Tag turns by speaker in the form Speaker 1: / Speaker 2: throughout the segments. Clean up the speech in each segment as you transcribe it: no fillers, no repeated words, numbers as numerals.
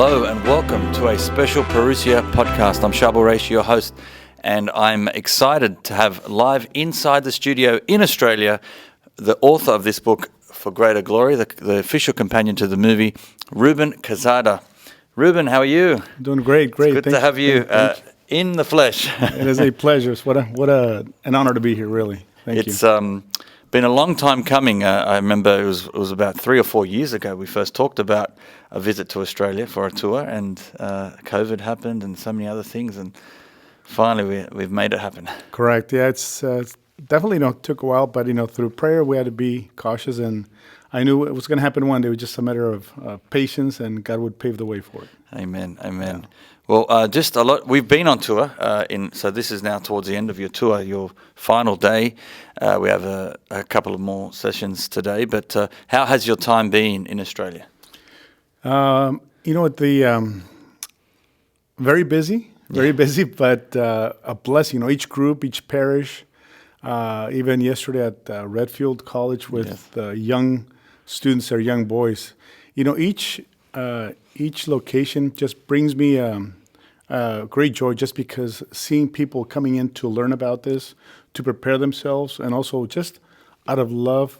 Speaker 1: Hello and welcome to a special Parousia podcast. I'm Shabo Reishi, your host, and I'm excited to have live inside the studio in Australia the author of this book, For Greater Glory, the official companion to the movie, Ruben Quezada. Ruben, how are you?
Speaker 2: Doing great.
Speaker 1: It's good to have you in the flesh.
Speaker 2: It is a pleasure. What an honor to be here, really. Thank you.
Speaker 1: It's been a long time coming. I remember it was about 3 or 4 years ago we first talked about a visit to Australia for a tour, and COVID happened and so many other things, and finally we've made it happen.
Speaker 2: Correct. Yeah, it's definitely took a while, but through prayer we had to be cautious, and I knew it was going to happen one day. It was just a matter of patience, and God would pave the way for it.
Speaker 1: Amen.
Speaker 2: Yeah.
Speaker 1: Well, just a lot. We've been on tour, so this is now towards the end of your tour, your final day. We have a couple of more sessions today, but how has your time been in Australia?
Speaker 2: Very busy, but a blessing. Each group, each parish, even yesterday at Redfield College with young students or young boys. Each location just brings me great joy, just because seeing people coming in to learn about this, to prepare themselves, and also just out of love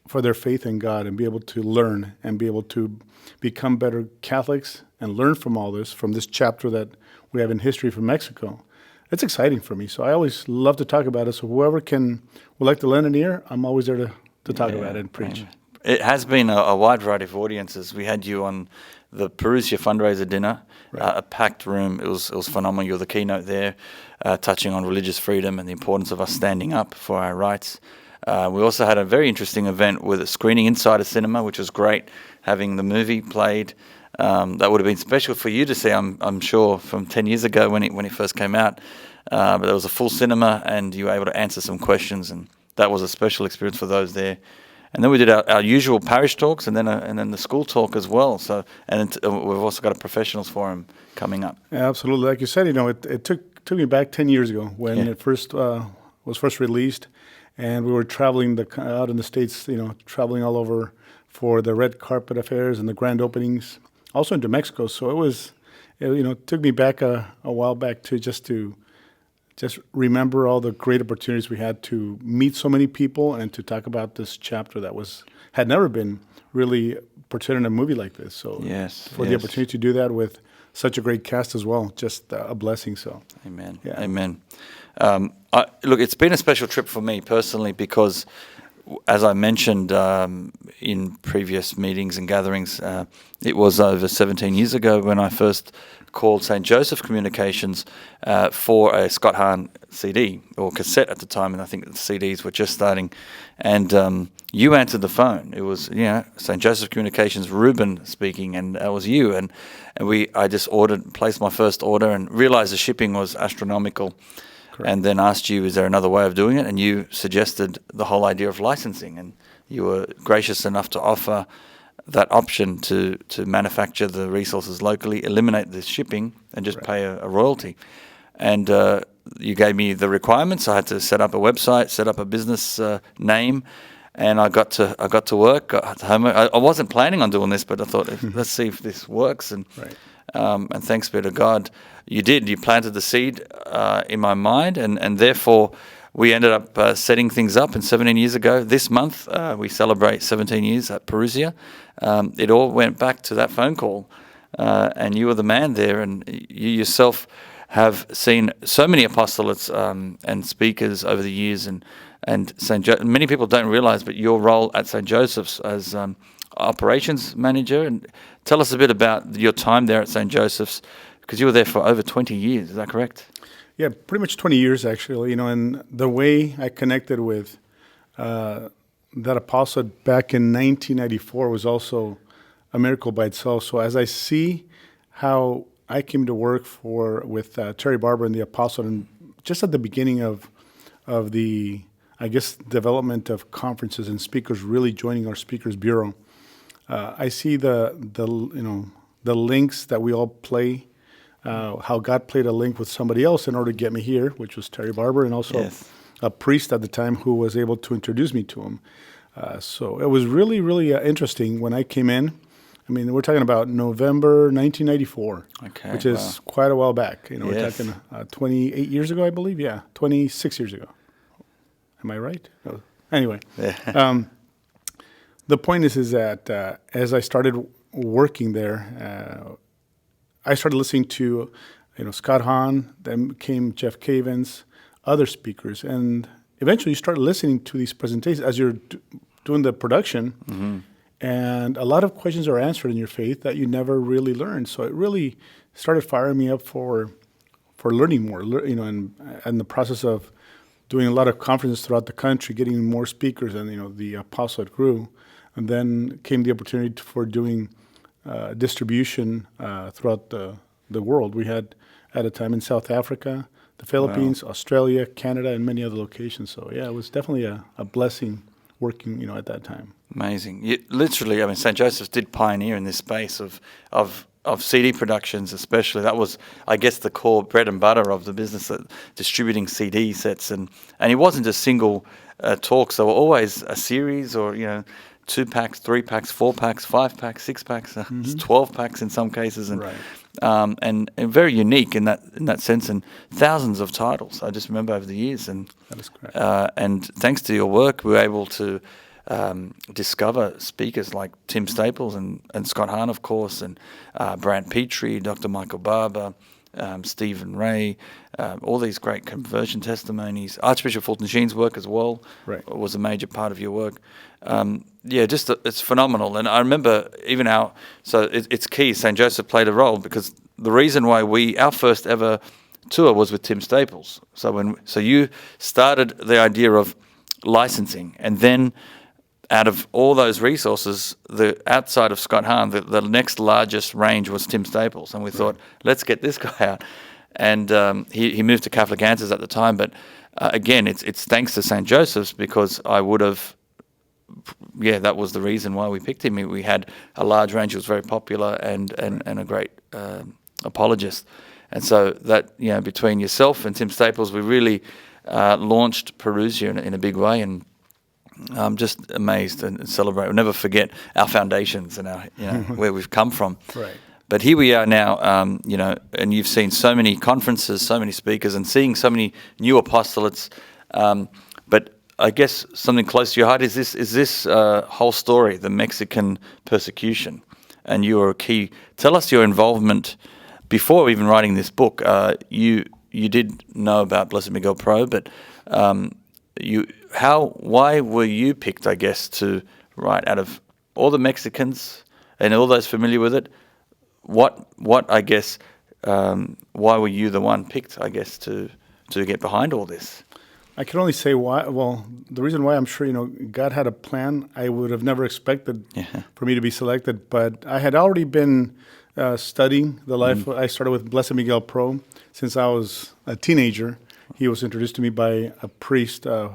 Speaker 2: for their faith in God, and be able to learn and be able to become better Catholics and learn from all this, from this chapter that we have in history from Mexico. It's exciting for me. So I always love to talk about it. So whoever would like to lend an ear, I'm always there to talk about it and preach.
Speaker 1: It has been a wide variety of audiences. We had you on the Parousia fundraiser dinner, a packed room. It was phenomenal. You're the keynote there, touching on religious freedom and the importance of us standing up for our rights. We also had a very interesting event with a screening inside a cinema, which was great, having the movie played. That would have been special for you to see, I'm sure, from 10 years ago when it first came out. But there was a full cinema, and you were able to answer some questions, and that was a special experience for those there. And then we did our usual parish talks, and then the school talk as well. So, and we've also got a professionals forum coming up.
Speaker 2: Yeah, absolutely, like you said, it took me back 10 years ago when it first was first released, and we were traveling out in the States, traveling all over for the red carpet affairs and the grand openings, also into Mexico. So it took me back a while back to just remember all the great opportunities we had to meet so many people and to talk about this chapter that had never been really portrayed in a movie like this. So the opportunity to do that with such a great cast as well, just a blessing. So
Speaker 1: Amen.
Speaker 2: Yeah.
Speaker 1: Amen. Look, it's been a special trip for me personally because, as I mentioned in previous meetings and gatherings, it was over 17 years ago when I first called St. Joseph Communications for a Scott Hahn CD or cassette at the time, and I think the CDs were just starting. And you answered the phone. It was St. Joseph Communications, Ruben speaking, and that was you. And I just placed my first order, and realized the shipping was astronomical. Correct. And then asked you, is there another way of doing it? And you suggested the whole idea of licensing, and you were gracious enough to offer that option to manufacture the resources locally, eliminate the shipping, and just pay a royalty. And you gave me the requirements. I had to set up a website, set up a business name, and I got to work. Got home. I wasn't planning on doing this, but I thought, let's see if this works. And and thanks be to God, you did. You planted the seed in my mind, and therefore we ended up setting things up. And 17 years ago, this month, we celebrate 17 years at Parousia. It all went back to that phone call, and you were the man there, and you yourself have seen so many apostolates and speakers over the years, and many people don't realize, but your role at St. Joseph's as operations manager. And tell us a bit about your time there at St. Joseph's, because you were there for over 20 years. Is that correct?
Speaker 2: Yeah, pretty much 20 years actually. And the way I connected with that apostolate back in 1994 was also a miracle by itself. So as I see how I came to work with Terry Barber and the apostolate, and just at the beginning of the, development of conferences and speakers really joining our speakers bureau, I see the links that we all play. How God played a link with somebody else in order to get me here, which was Terry Barber, and also a priest at the time who was able to introduce me to him. So it was really, really interesting when I came in. I mean, we're talking about November 1994,
Speaker 1: Okay,
Speaker 2: which is quite a while back. You know,
Speaker 1: Yes.
Speaker 2: we're talking 28 years ago, I believe. Yeah, 26 years ago. Am I right? No. Anyway,
Speaker 1: Yeah.
Speaker 2: the point is that as I started working there, I started listening to, Scott Hahn. Then came Jeff Cavins, other speakers, and eventually you start listening to these presentations as you're doing the production.
Speaker 1: Mm-hmm.
Speaker 2: And a lot of questions are answered in your faith that you never really learned. So it really started firing me up for learning more, and the process of doing a lot of conferences throughout the country, getting more speakers, and the apostolate grew. And then came the opportunity for doing distribution throughout the world. We had at a time in South Africa, the Philippines, Australia, Canada, and many other locations. So yeah, it was definitely a blessing working, at that time.
Speaker 1: Amazing. Literally, I mean, St. Joseph's did pioneer in this space of CD productions, especially. That was, I guess, the core bread and butter of the business, distributing CD sets. And it wasn't just single talks. They were always a series or, 2 packs, 3 packs, 4 packs, 5 packs, 6 packs, 12 packs in some cases. And,
Speaker 2: Right.
Speaker 1: and very unique in that sense, and thousands of titles. I just remember over the years. And
Speaker 2: That is correct.
Speaker 1: and thanks to your work, we were able to discover speakers like Tim Staples and Scott Hahn, of course, and Brant Petrie, Dr. Michael Barber, Stephen Ray, all these great conversion testimonies. Archbishop Fulton Sheen's work as well was a major part of your work. It's phenomenal. And I remember even it's key, St. Joseph played a role, because the reason why our first ever tour was with Tim Staples. So you started the idea of licensing, and then out of all those resources, the outside of Scott Hahn, the next largest range was Tim Staples, and we thought, let's get this guy out. And he moved to Catholic Answers at the time, but again, it's thanks to St. Joseph's, because I would have, that was the reason why we picked him. We had a large range, he was very popular and a great apologist. And so that, between yourself and Tim Staples, we really launched Parousia in a big way, and I'm just amazed and celebrate. We'll never forget our foundations and our, where we've come from.
Speaker 2: Right.
Speaker 1: But here we are now, and you've seen so many conferences, so many speakers, and seeing so many new apostolates. But I guess something close to your heart is this whole story, the Mexican persecution, and you are a key. Tell us your involvement before even writing this book. You did know about Blessed Miguel Pro, but why were you picked, I guess, to write out of all the Mexicans and all those familiar with it? What I guess, why were you the one picked, I guess, to get behind all this?
Speaker 2: I can only say why. Well, the reason why, I'm sure, God had a plan. I would have never expected for me to be selected, but I had already been studying the life. I started with Blessed Miguel Pro since I was a teenager. He was introduced to me by a priest, friend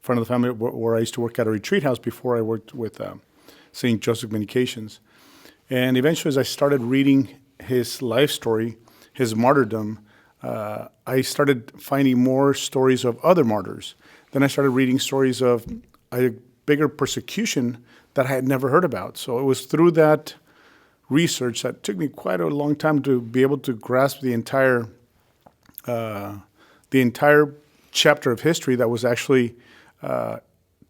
Speaker 2: of the family, where I used to work at a retreat house before I worked with St. Joseph Communications. And eventually, as I started reading his life story, his martyrdom, I started finding more stories of other martyrs. Then I started reading stories of a bigger persecution that I had never heard about. So it was through that research that took me quite a long time to be able to grasp the entire chapter of history that was actually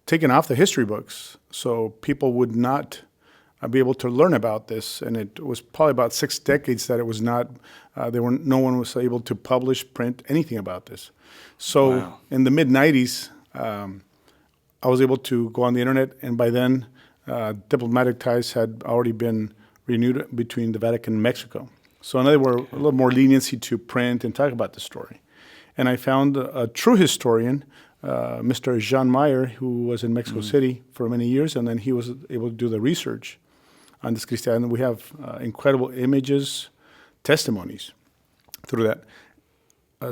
Speaker 2: taken off the history books, so people would not be able to learn about this. And it was probably about 6 decades that it was not. No one was able to publish, print anything about this. So in the mid '90s, I was able to go on the internet, and by then, diplomatic ties had already been renewed between the Vatican and Mexico. So there were a little more leniency to print and talk about the story. And I found a true historian, Mr. Jean Meyer, who was in Mexico City for many years, and then he was able to do the research on this Cristiada. And we have incredible images, testimonies through that.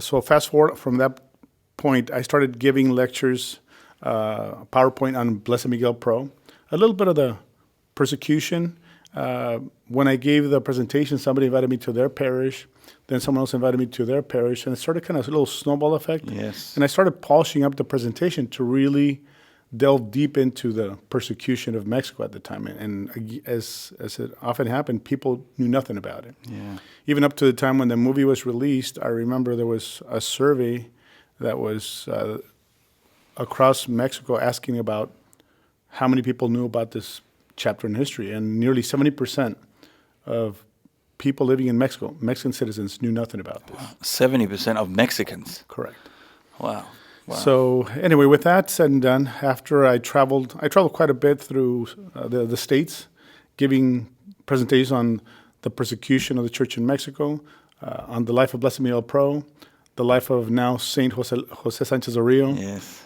Speaker 2: So fast forward from that point, I started giving lectures, PowerPoint on Blessed Miguel Pro, a little bit of the persecution. When I gave the presentation, somebody invited me to their parish. Then someone else invited me to their parish, and it started kind of a little snowball effect.
Speaker 1: Yes.
Speaker 2: And I started polishing up the presentation to really delved deep into the persecution of Mexico at the time. And as it often happened, people knew nothing about it.
Speaker 1: Yeah.
Speaker 2: Even up to the time when the movie was released, I remember there was a survey that was across Mexico asking about how many people knew about this chapter in history. And nearly 70% of people living in Mexico, Mexican citizens, knew nothing about this.
Speaker 1: 70% of Mexicans.
Speaker 2: Correct.
Speaker 1: Wow. Wow.
Speaker 2: So anyway, with that said and done, after I traveled quite a bit through the states, giving presentations on the persecution of the church in Mexico, on the life of Blessed Miguel Pro, the life of now Saint Jose Sanchez Orillo,
Speaker 1: Yes.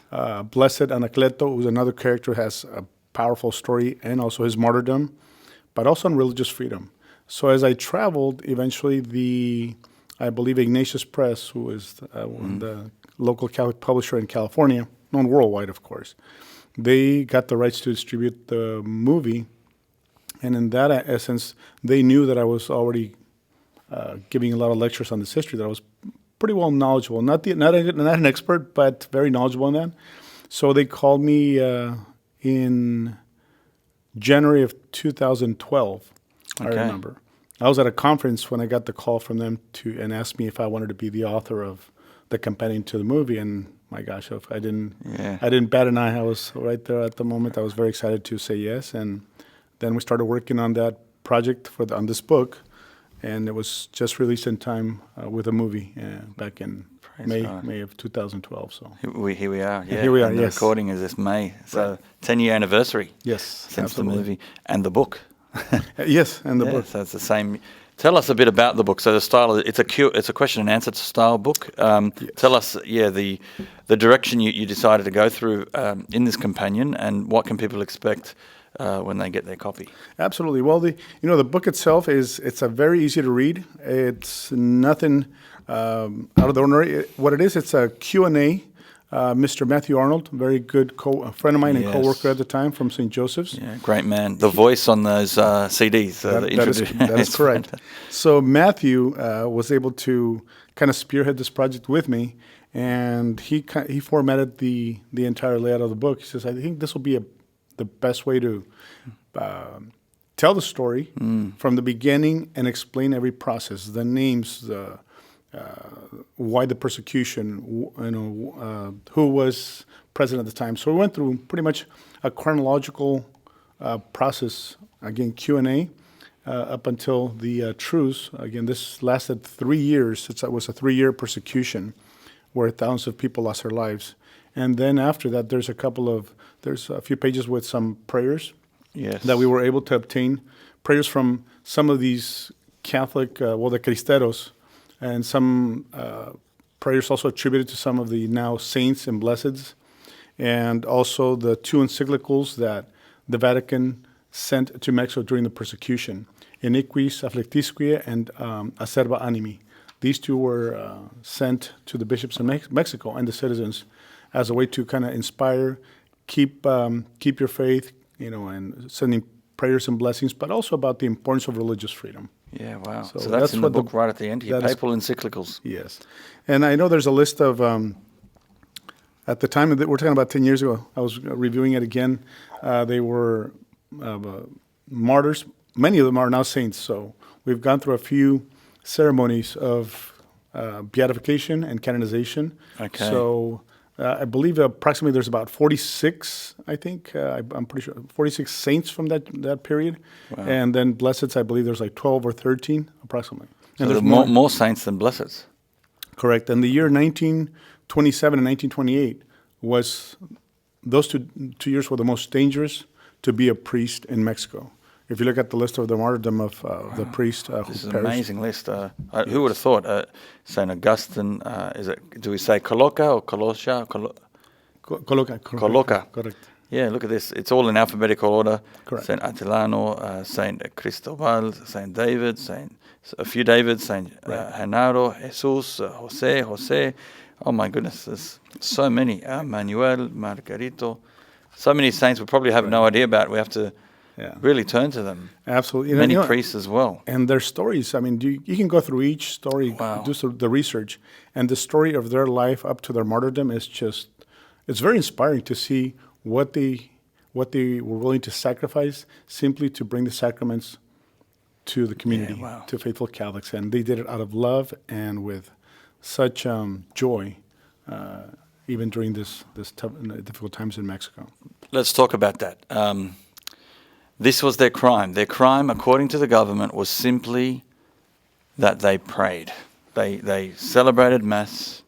Speaker 2: Blessed Anacleto, who's another character who has a powerful story, and also his martyrdom, but also on religious freedom. So as I traveled, eventually I believe Ignatius Press, who is the local Catholic publisher in California, known worldwide, of course, they got the rights to distribute the movie. And in that essence, they knew that I was already giving a lot of lectures on this history, that I was pretty well knowledgeable. Not an expert, but very knowledgeable in that. So they called me in January of 2012, I remember. I was at a conference when I got the call from them and asked me if I wanted to be the author of the companion to the movie. And my gosh, I didn't bat an eye. I was right there at the moment. I was very excited to say yes. And then we started working on that project on this book. And it was just released in time with a movie back in May of 2012. So
Speaker 1: here we are. Yeah.
Speaker 2: Here we are.
Speaker 1: And
Speaker 2: yes.
Speaker 1: The recording is this May. So 10-year anniversary.
Speaker 2: Yes.
Speaker 1: Since
Speaker 2: absolutely.
Speaker 1: the movie and the book.
Speaker 2: Yes, and the book.
Speaker 1: So it's the same. Tell us a bit about the book. So the style, it's a question and answer style book.
Speaker 2: Yes.
Speaker 1: Tell us, the direction you decided to go through in this companion, and what can people expect when they get their copy?
Speaker 2: Absolutely. Well, the book itself it's a very easy to read. It's nothing out of the ordinary. What it is, it's a Q&A. Mr. Matthew Arnold, very good friend of mine and co-worker at the time from St. Joseph's.
Speaker 1: Yeah, great man. The voice on those CDs.
Speaker 2: That is correct. So Matthew was able to kind of spearhead this project with me, and he formatted the entire layout of the book. He says, I think this will be the best way to tell the story from the beginning and explain every process, the names, why the persecution, who was present at the time. So we went through pretty much a chronological process, again, Q&A, up until the truce. Again, this lasted 3 years. It was a 3-year persecution where thousands of people lost their lives. And then after that, there's a few pages with some prayers that we were able to obtain, prayers from some of these Catholic, the Cristeros, and some prayers also attributed to some of the now saints and blesseds, and also the 2 encyclicals that the Vatican sent to Mexico during the persecution, Iniquis Afflictisque and Acerba Animi. These 2 were sent to the bishops in Mexico and the citizens as a way to kind of inspire, keep your faith, and sending prayers and blessings, but also about the importance of religious freedom.
Speaker 1: Yeah, wow.
Speaker 2: So
Speaker 1: that's in the book right at the end here, papal encyclicals.
Speaker 2: Yes. And I know there's a list of, at the time, we're talking about 10 years ago, I was reviewing it again. They were martyrs. Many of them are now saints. So we've gone through a few ceremonies of beatification and canonization.
Speaker 1: Okay.
Speaker 2: So I believe approximately there's about 46, I think, I'm pretty sure, 46 saints from that period. Wow. And then blesseds, I believe there's like 12 or 13 approximately.
Speaker 1: So
Speaker 2: and
Speaker 1: there's more saints than blesseds.
Speaker 2: Correct. And the year 1927 and 1928 was, those two years were the most dangerous to be a priest in Mexico. If you look at the list of the martyrdom of the priest who
Speaker 1: This is
Speaker 2: perished.
Speaker 1: an amazing list. Who would have thought? St. Augustine, do we say Coloca or Colossia?
Speaker 2: Coloca. Correct.
Speaker 1: Yeah, look at this. It's all in alphabetical order.
Speaker 2: Correct.
Speaker 1: St. Atilano, St. Cristobal, St. David, a few Davids, St. Genaro, Jesus, Jose. Oh my goodness, there's so many. Manuel, Margarito. So many saints we probably have no idea about. We have to really turn to them.
Speaker 2: Absolutely.
Speaker 1: Many priests as well.
Speaker 2: And their stories, I mean, you can go through each story, do the research, and the story of their life up to their martyrdom is just, it's very inspiring to see what they were willing to sacrifice simply to bring the sacraments to the community,
Speaker 1: wow.
Speaker 2: to faithful Catholics. And they did it out of love and with such joy, even during this tough, difficult times in Mexico.
Speaker 1: Let's talk about that. This was their crime. Their crime, according to the government, was simply that they prayed. They celebrated Mass.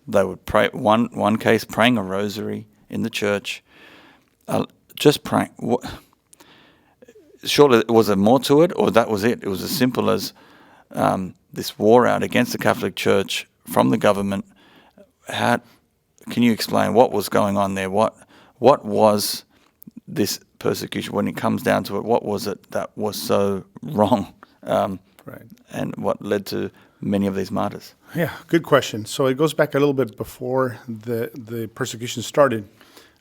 Speaker 1: They would pray, one case praying a rosary in the church, just praying. Surely was there more to it, or that was it? It was as simple as this war out against the Catholic Church from the government. Can you explain what was going on there? What was this persecution? When it comes down to it, what was it that was so wrong?
Speaker 2: Right.
Speaker 1: And what led to many of these martyrs?
Speaker 2: Yeah, good question. So it goes back a little bit before the persecution started.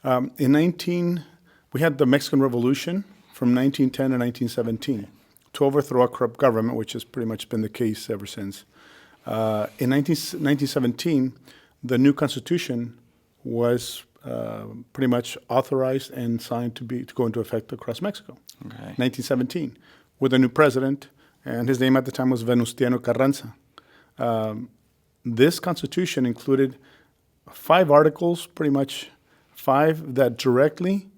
Speaker 2: We had the Mexican Revolution from 1910 to 1917 to overthrow a corrupt government, which has pretty much been the case ever since. In 1917, the new constitution was pretty much authorized and signed to go into effect across Mexico.
Speaker 1: Okay.
Speaker 2: 1917, with a new president, and his name at the time was Venustiano Carranza. This constitution included 5 articles, pretty much 5 that directly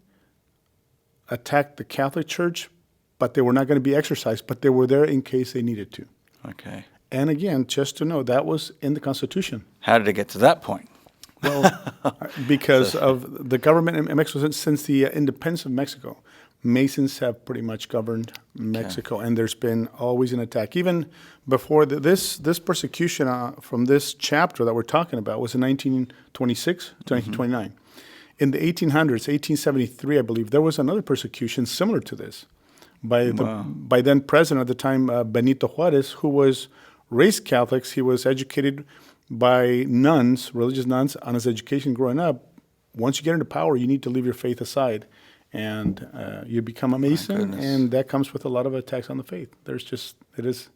Speaker 2: attacked the Catholic Church, but they were not going to be exercised, but they were there in case they needed to.
Speaker 1: Okay.
Speaker 2: And again, just to know, that was in the Constitution.
Speaker 1: How did it get to that point?
Speaker 2: Well, because of the government in Mexico, since the independence of Mexico, Masons have pretty much governed Mexico, and there's been always an attack. Even before this persecution from this chapter that we're talking about was in 1926 to 1929. In the 1800s, 1873, I believe, there was another persecution similar to this by then president at the time, Benito Juarez, who was raised Catholics. He was educated by nuns, religious nuns, on his education growing up. Once you get into power, you need to leave your faith aside, and you become a Mason, and that comes with a lot of attacks on the faith. It is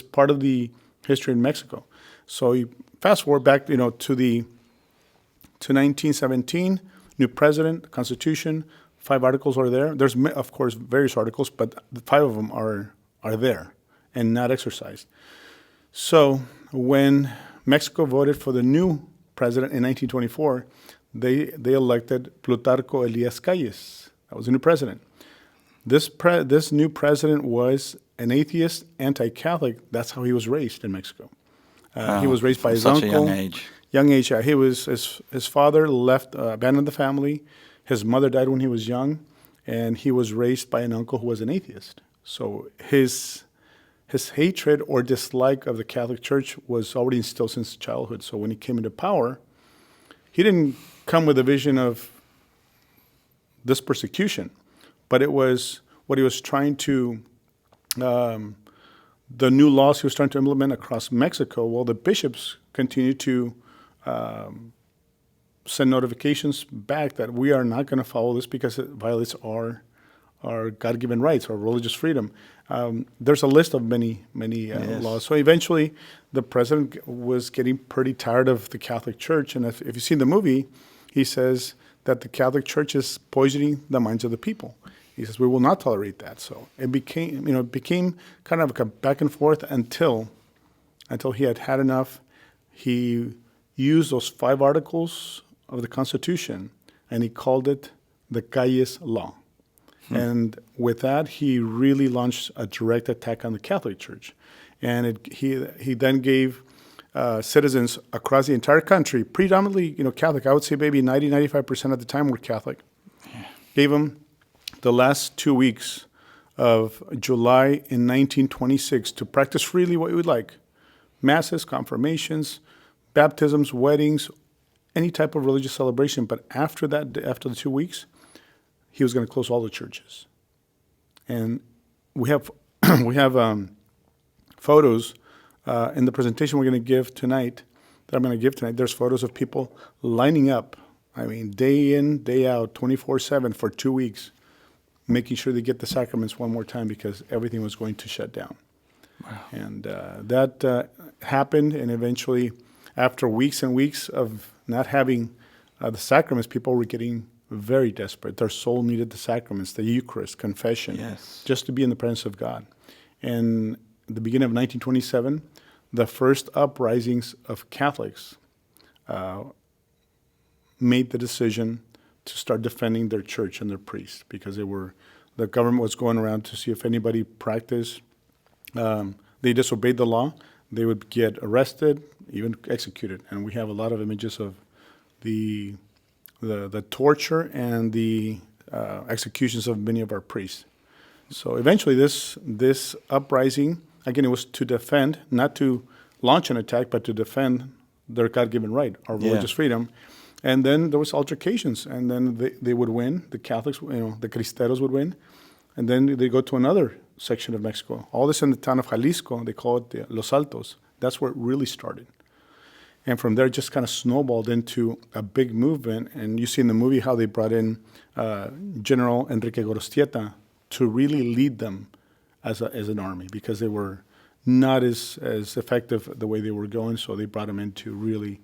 Speaker 2: part of the history in Mexico. So you fast forward back, to 1917. New president, Constitution, 5 articles are there. There's, of course, various articles, but the 5 of them are there and not exercised. So when Mexico voted for the new president in 1924, they elected Plutarco Elias Calles. That was the new president. This new president was an atheist, anti-Catholic. That's how he was raised in Mexico. He was raised by his uncle.
Speaker 1: Such a young age.
Speaker 2: Young age, yeah. His father abandoned the family. His mother died when he was young, and he was raised by an uncle who was an atheist. So his hatred or dislike of the Catholic Church was already instilled since childhood. So when he came into power, he didn't come with a vision of this persecution, but it was what he was trying to, the new laws he was trying to implement across Mexico. Well, the bishops continued to send notifications back that we are not going to follow this because it violates our God-given rights, our religious freedom. There's a list of many laws. So eventually, the president was getting pretty tired of the Catholic Church. And if you've seen the movie, he says that the Catholic Church is poisoning the minds of the people. He says, we will not tolerate that. So it became kind of a back and forth until he had enough. He used those 5 articles of the Constitution, and he called it the Calles Law. And with that, he really launched a direct attack on the Catholic Church. And he then gave citizens across the entire country, predominantly Catholic, I would say maybe 90-95% of the time were Catholic, gave them the last 2 weeks of July in 1926 to practice freely what you would like. Masses, confirmations, baptisms, weddings, any type of religious celebration. But after that, after the 2 weeks, he was going to close all the churches. And we have photos in the presentation we're going to give tonight, There's photos of people lining up, day in, day out, 24/7 for 2 weeks, making sure they get the sacraments one more time because everything was going to shut down. Wow. And that happened, and eventually, after weeks and weeks of not having the sacraments, people were getting very desperate. Their soul needed the sacraments, the Eucharist, confession,
Speaker 1: Yes.
Speaker 2: just to be in the presence of God. And at the beginning of 1927, the first uprisings of Catholics made the decision to start defending their church and their priests, because the government was going around to see if anybody practiced. They disobeyed the law, they would get arrested, even executed. And we have a lot of images of the torture and the executions of many of our priests. So eventually this uprising, again, it was to defend, not to launch an attack, but to defend their God-given right, our religious freedom. And then there was altercations, and then they would win. The Catholics, the Cristeros would win. And then they go to another section of Mexico. All this in the town of Jalisco. They call it Los Altos. That's where it really started. And from there, it just kind of snowballed into a big movement. And you see in the movie how they brought in General Enrique Gorostieta to really lead them as an army, because they were not as effective the way they were going. So they brought him in to really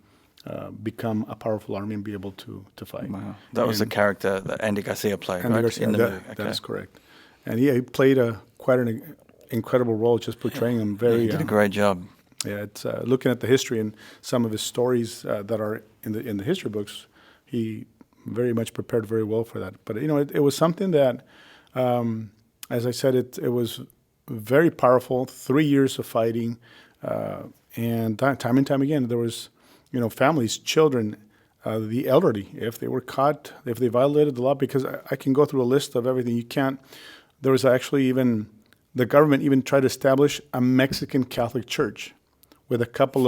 Speaker 2: become a powerful army and be able to fight.
Speaker 1: Wow. That was the character that Andy Garcia played, right?
Speaker 2: Garcia,
Speaker 1: in the movie. Okay.
Speaker 2: That is correct. And he played quite an incredible role, just portraying him very.
Speaker 1: He did a great job.
Speaker 2: Yeah, it's looking at the history and some of his stories that are in the history books. He very much prepared very well for that. But it was something that, as I said, it was very powerful. 3 years of fighting, and time and time again there was, families, children, the elderly, if they were caught, if they violated the law. Because I can go through a list of everything. You can't. There was actually even the government even tried to establish a Mexican Catholic church with a couple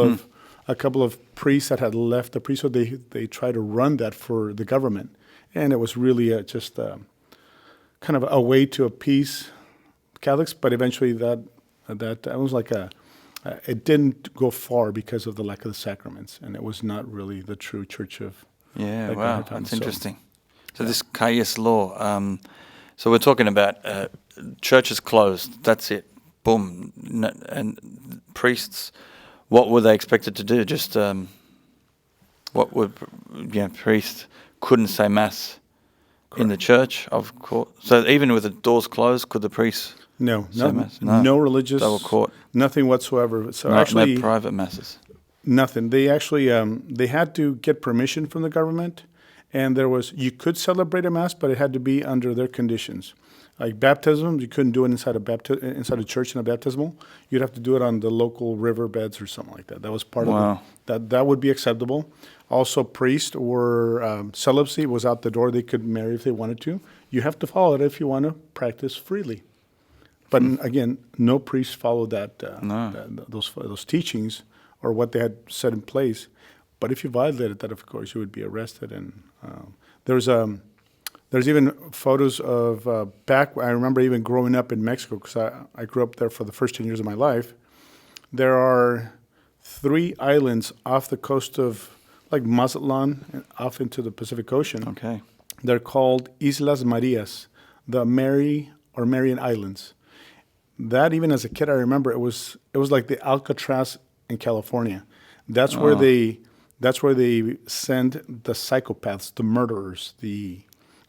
Speaker 2: of priests that had left the priesthood. They tried to run that for the government, and it was really just kind of a way to appease Catholics. But eventually that was like it didn't go far because of the lack of the sacraments, and it was not really the true church of.
Speaker 1: Yeah, wow, that's interesting. So this Calles law. So we're talking about churches closed. That's it. Boom. And priests. What were they expected to do? Just priests couldn't say mass in the church, of course. So even with the doors closed, could the priests say mass?
Speaker 2: No religious.
Speaker 1: They were caught.
Speaker 2: Nothing whatsoever. So
Speaker 1: no
Speaker 2: actually,
Speaker 1: private masses.
Speaker 2: Nothing. They actually they had to get permission from the government, and you could celebrate a mass, but it had to be under their conditions. Like baptism, you couldn't do it inside a church in a baptismal. You'd have to do it on the local riverbeds or something like that. That was part of it. That would be acceptable. Also, priests or celibacy was out the door. They could marry if they wanted to. You have to follow it if you want to practice freely. But again, no priest followed those teachings or what they had set in place. But if you violated that, of course, you would be arrested. And there's even photos of back. I remember even growing up in Mexico, because I grew up there for the first 10 years of my life. There are 3 islands off the coast of Mazatlan and off into the Pacific Ocean.
Speaker 1: Okay.
Speaker 2: They're called Islas Marias, the Marian Islands. That, even as a kid, I remember it was like the Alcatraz in California. That's where they send the psychopaths, the murderers,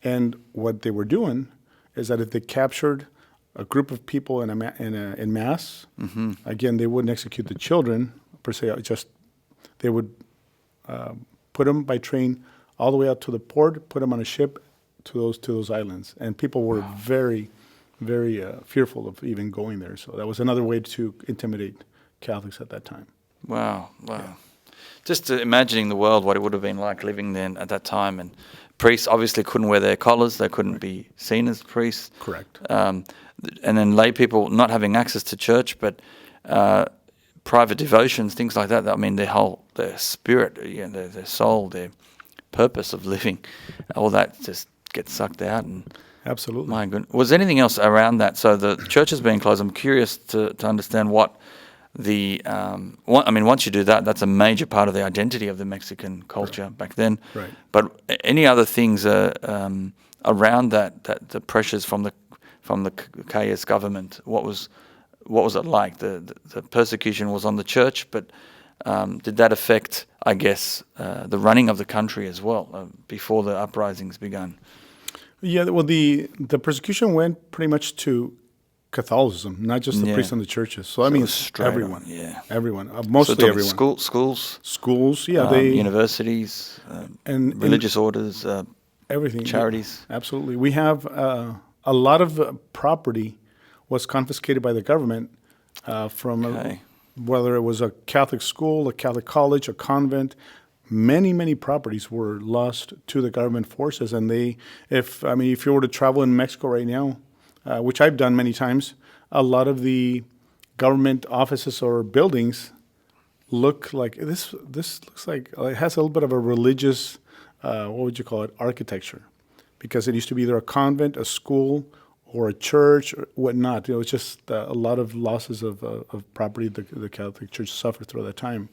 Speaker 2: and what they were doing is that if they captured a group of people in mass, again, they wouldn't execute the children per se. They would put them by train all the way out to the port, put them on a ship to those islands, and people were very, very fearful of even going there. So that was another way to intimidate Catholics at that time.
Speaker 1: Wow. Yeah. Just imagining the world, what it would have been like living then at that time. And priests obviously couldn't wear their collars. They couldn't be seen as priests.
Speaker 2: Correct.
Speaker 1: And then lay people not having access to church, but private devotions, things like that. I mean, their spirit, their soul, their purpose of living, all that just gets sucked out. And
Speaker 2: absolutely.
Speaker 1: My goodness. Was there anything else around that? So the church is being closed. I'm curious to understand what once you do that, that's a major part of the identity of the Mexican culture back then.
Speaker 2: Right.
Speaker 1: But any other things around that the pressures from the Calles government? What was it like? The persecution was on the church, but Did that affect, I guess, the running of the country as well before the uprisings began?
Speaker 2: Yeah, well, the persecution went pretty much to Catholicism, not just the priests and the churches. So, I
Speaker 1: it
Speaker 2: mean,
Speaker 1: was straight
Speaker 2: everyone.
Speaker 1: on, yeah.
Speaker 2: Everyone.
Speaker 1: So
Speaker 2: Mostly
Speaker 1: talking
Speaker 2: everyone.
Speaker 1: schools,
Speaker 2: Schools, yeah. They
Speaker 1: universities,
Speaker 2: and
Speaker 1: religious orders,
Speaker 2: everything.
Speaker 1: charities.
Speaker 2: Absolutely. We have a lot of property was confiscated by the government from
Speaker 1: Okay.
Speaker 2: whether it was a Catholic school, a Catholic college, a convent. Many properties were lost to the government forces, and if you were to travel in Mexico right now, which I've done many times, a lot of the government offices or buildings look like this. This looks like it has a little bit of a religious, what would you call it, architecture, because it used to be either a convent, a school, or a church, or whatnot. It's just a lot of losses of property the Catholic Church suffered through that time.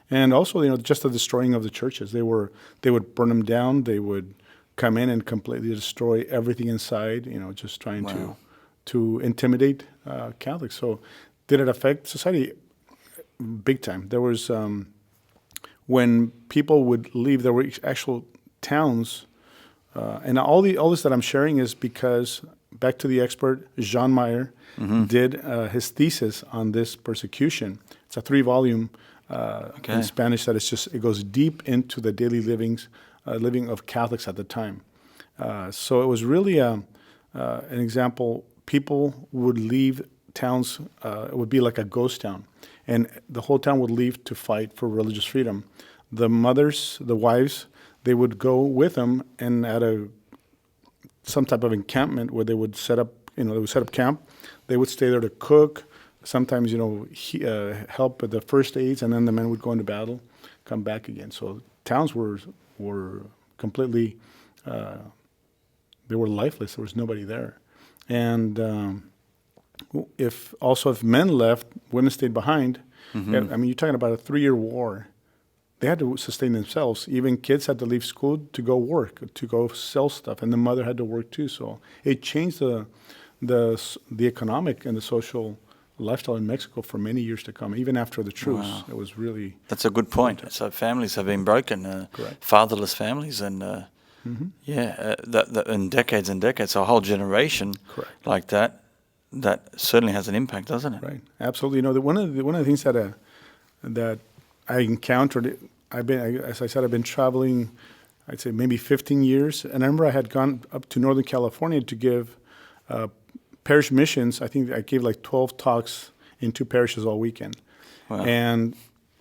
Speaker 2: And also, just the destroying of the churches. They would burn them down. They would come in and completely destroy everything inside. Just trying to intimidate Catholics. So, did it affect society? Big time. There was when people would leave, there were actual towns, and all this that I'm sharing is because back to the expert Jean Meyer did his thesis on this persecution. It's a 3-volume. In Spanish, that it goes deep into the daily living of Catholics at the time. So it was really an example. People would leave towns. It would be like a ghost town, and the whole town would leave to fight for religious freedom. The mothers, the wives, they would go with them, and at some type of encampment where they would set up. They would set up camp. They would stay there to cook. Sometimes, help with the first aids, and then the men would go into battle, come back again. So towns were completely, they were lifeless. There was nobody there. And if men left, women stayed behind. You're talking about a 3-year war. They had to sustain themselves. Even kids had to leave school to go work, to go sell stuff, and the mother had to work too. So it changed the economic and the social lifestyle in Mexico for many years to come, even after the truce.
Speaker 1: Wow.
Speaker 2: It was really...
Speaker 1: That's a good point. So families have been broken, fatherless families, and in decades and decades, so a whole generation like that certainly has an impact, doesn't it?
Speaker 2: Right, absolutely. One of the things that I encountered, as I said, I've been traveling, I'd say maybe 15 years, and I remember I had gone up to Northern California to give parish missions. I think I gave like 12 talks in 2 parishes all weekend.
Speaker 1: Wow.
Speaker 2: And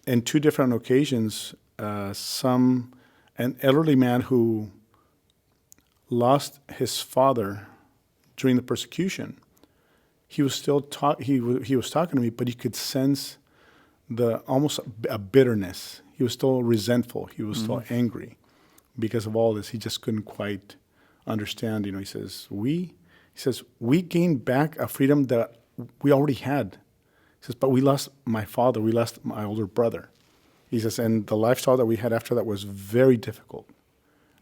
Speaker 2: in 2 different occasions, an elderly man who lost his father during the persecution, he was still he was talking to me, but you could sense almost a bitterness. He was still resentful. He was still angry because of all this. He just couldn't quite understand. He says, we gained back a freedom that we already had. He says, but we lost my father. We lost my older brother. He says, and the lifestyle that we had after that was very difficult.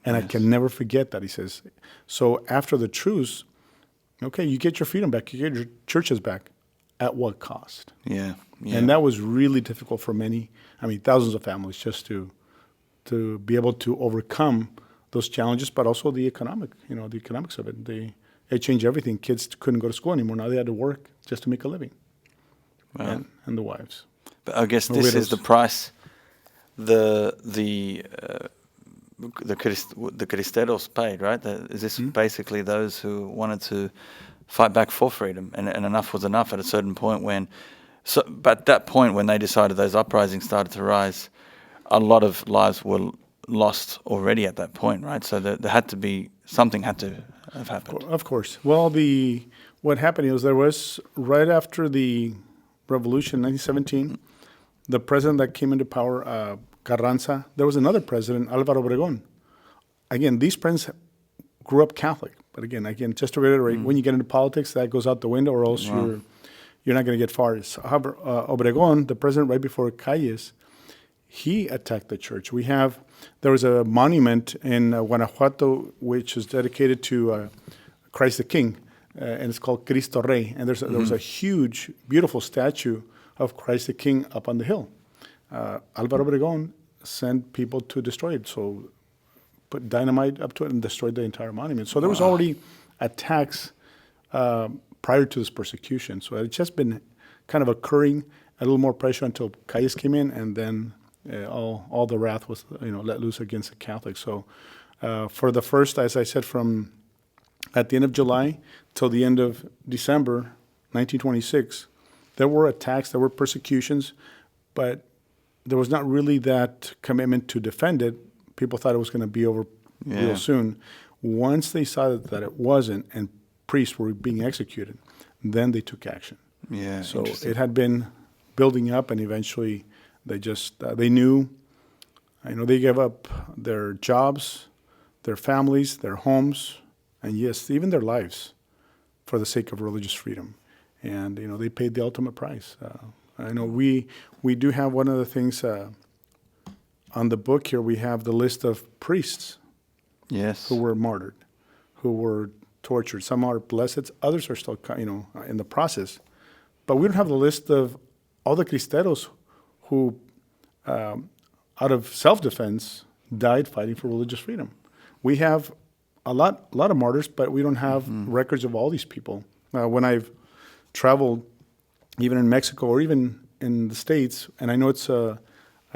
Speaker 2: And I can never forget that, he says. So after the truce, okay, you get your freedom back. You get your churches back. At what cost?
Speaker 1: Yeah.
Speaker 2: And that was really difficult for thousands of families just to be able to overcome those challenges, but also the economics of it. It changed everything. Kids couldn't go to school anymore. Now they had to work just to make a living.
Speaker 1: Wow.
Speaker 2: And the wives.
Speaker 1: But I guess this is the price the Cristeros paid, right? Is this basically those who wanted to fight back for freedom, and enough was enough at a certain point but at that point when they decided those uprisings started to rise, a lot of lives were lost already at that point, right? So there had to be, something had to have happened.
Speaker 2: Of course. Well, what happened is there was, right after the revolution, 1917, the president that came into power, Carranza, there was another president, Álvaro Obregón. Again, these presidents grew up Catholic. But again, just to reiterate, when you get into politics, that goes out the window, or else you're not going to get far. However, Obregón, the president right before Calles, he attacked the church. There was a monument in Guanajuato which is dedicated to Christ the King, and it's called Cristo Rey. And there was a huge, beautiful statue of Christ the King up on the hill. Alvaro Obregón sent people to destroy it. So put dynamite up to it and destroyed the entire monument. So there was already attacks prior to this persecution. So it's just been kind of occurring, a little more pressure until Calles came in, and then all the wrath was let loose against the Catholics. So for the first, as I said, from at the end of July till the end of December 1926, there were attacks, there were persecutions, but there was not really that commitment to defend it. People thought it was going to be over real soon. Once they saw that it wasn't, and priests were being executed, then they took action.
Speaker 1: Yeah.
Speaker 2: So it had been building up, and eventually they just they knew. They gave up their jobs, their families, their homes, and yes, even their lives, for the sake of religious freedom. And they paid the ultimate price. I know we do have one of the things on the book here. We have the list of priests, who were martyred, who were tortured. Some are blessed, others are still in the process. But we don't have the list of all the cristeros who, out of self-defense, died fighting for religious freedom. We have a lot of martyrs, but we don't have records of all these people. When I've traveled, even in Mexico or even in the States, and I know it's a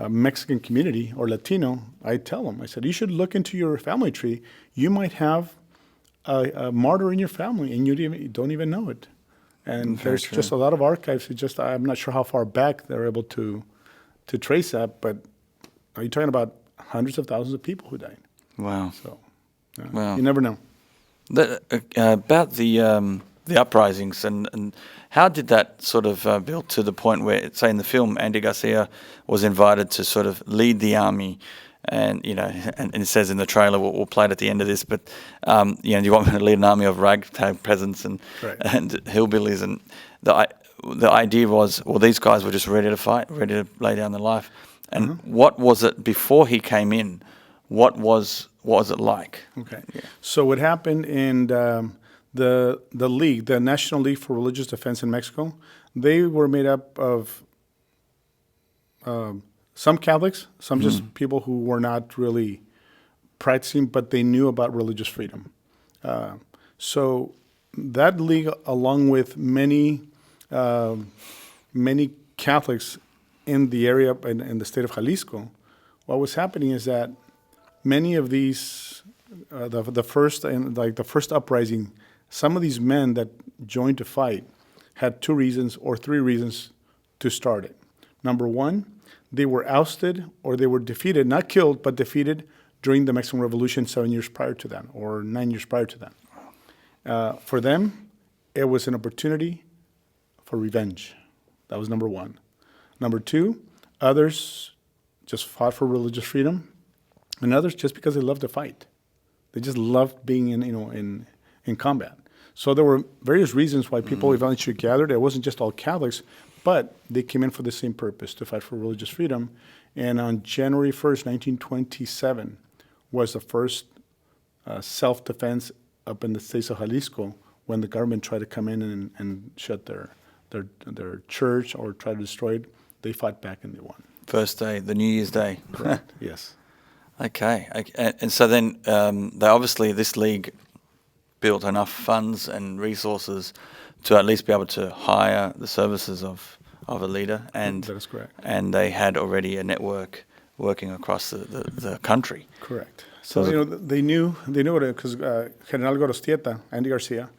Speaker 2: Mexican community or Latino, I tell them, I said, you should look into your family tree. You might have a martyr in your family, and you don't even know it. And there's just a lot of archives. I'm not sure how far back they're able to trace that, but are you talking about hundreds of thousands of people who died?
Speaker 1: Wow.
Speaker 2: So,
Speaker 1: wow.
Speaker 2: You never know.
Speaker 1: About the uprisings, and how did that sort of build to the point where, say in the film, Andy Garcia was invited to sort of lead the army, and and it says in the trailer, we'll play it at the end of this, but you want me to lead an army of ragtag peasants and hillbillies, and the idea was, well, these guys were just ready to fight, ready to lay down their life. And what was it before he came in? What was it like? Okay. Yeah.
Speaker 2: So what happened in the League, the National League for Religious Defense in Mexico, they were made up of some Catholics, some just people who were not really practicing, but they knew about religious freedom. So that league, along with many Catholics in the area, in the state of Jalisco, what was happening is that many of these, the first uprising, some of these men that joined to fight had 2 reasons or 3 reasons to start it. Number one, they were ousted or they were defeated, not killed, but defeated during the Mexican Revolution 7 years prior to that, or 9 years prior to that. For them, it was an opportunity for revenge. That was number one. Number two, others just fought for religious freedom, and others just because they loved to fight. They just loved being in combat. So there were various reasons why people eventually gathered. It wasn't just all Catholics, but they came in for the same purpose, to fight for religious freedom. And on January 1st, 1927, was the first self-defense up in the state of Jalisco, when the government tried to come in and shut their church or try to destroy it. They fought back and they won.
Speaker 1: First day, the New Year's Day.
Speaker 2: Correct. Yes.
Speaker 1: Okay. And so then they obviously, this league built enough funds and resources to at least be able to hire the services of a leader. And
Speaker 2: that is correct.
Speaker 1: And they had already a network working across the country.
Speaker 2: Correct. So they knew it because General Garcia, Andy Garcia,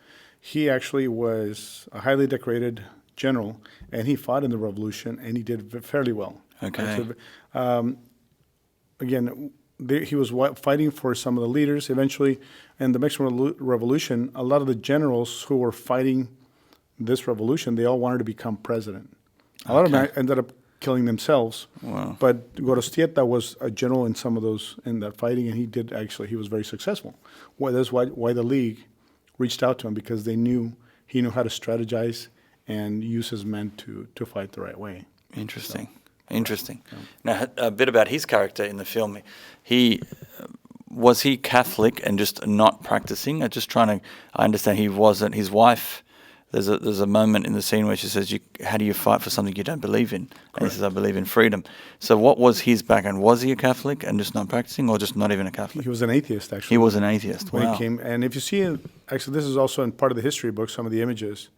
Speaker 2: he actually was a highly decorated general, and he fought in the revolution, and he did fairly well.
Speaker 1: Okay.
Speaker 2: Again, he was fighting for some of the leaders. Eventually, in the Mexican Revolution, a lot of the generals who were fighting this revolution, they all wanted to become president. A lot of them ended up killing themselves.
Speaker 1: Wow.
Speaker 2: But Gorosteta was a general in some of those, in that fighting, and he was very successful. Well, that's why the League reached out to him, because they knew he knew how to strategize and use his men to fight the right way.
Speaker 1: Interesting.
Speaker 2: So,
Speaker 1: Interesting. Yeah. Now, a bit about his character in the film. Was he Catholic and just not practicing? I understand he wasn't. His wife there's a moment in the scene where she says, "How do you fight for something you don't believe in?" And he says, "I believe in freedom." So what was his background? Was he a Catholic and just not practicing, or just not even a Catholic?
Speaker 2: He was an atheist, actually.
Speaker 1: He was an atheist.
Speaker 2: When
Speaker 1: Wow.
Speaker 2: he came, and if you see him, actually, this is also in part of the history book, some of the images.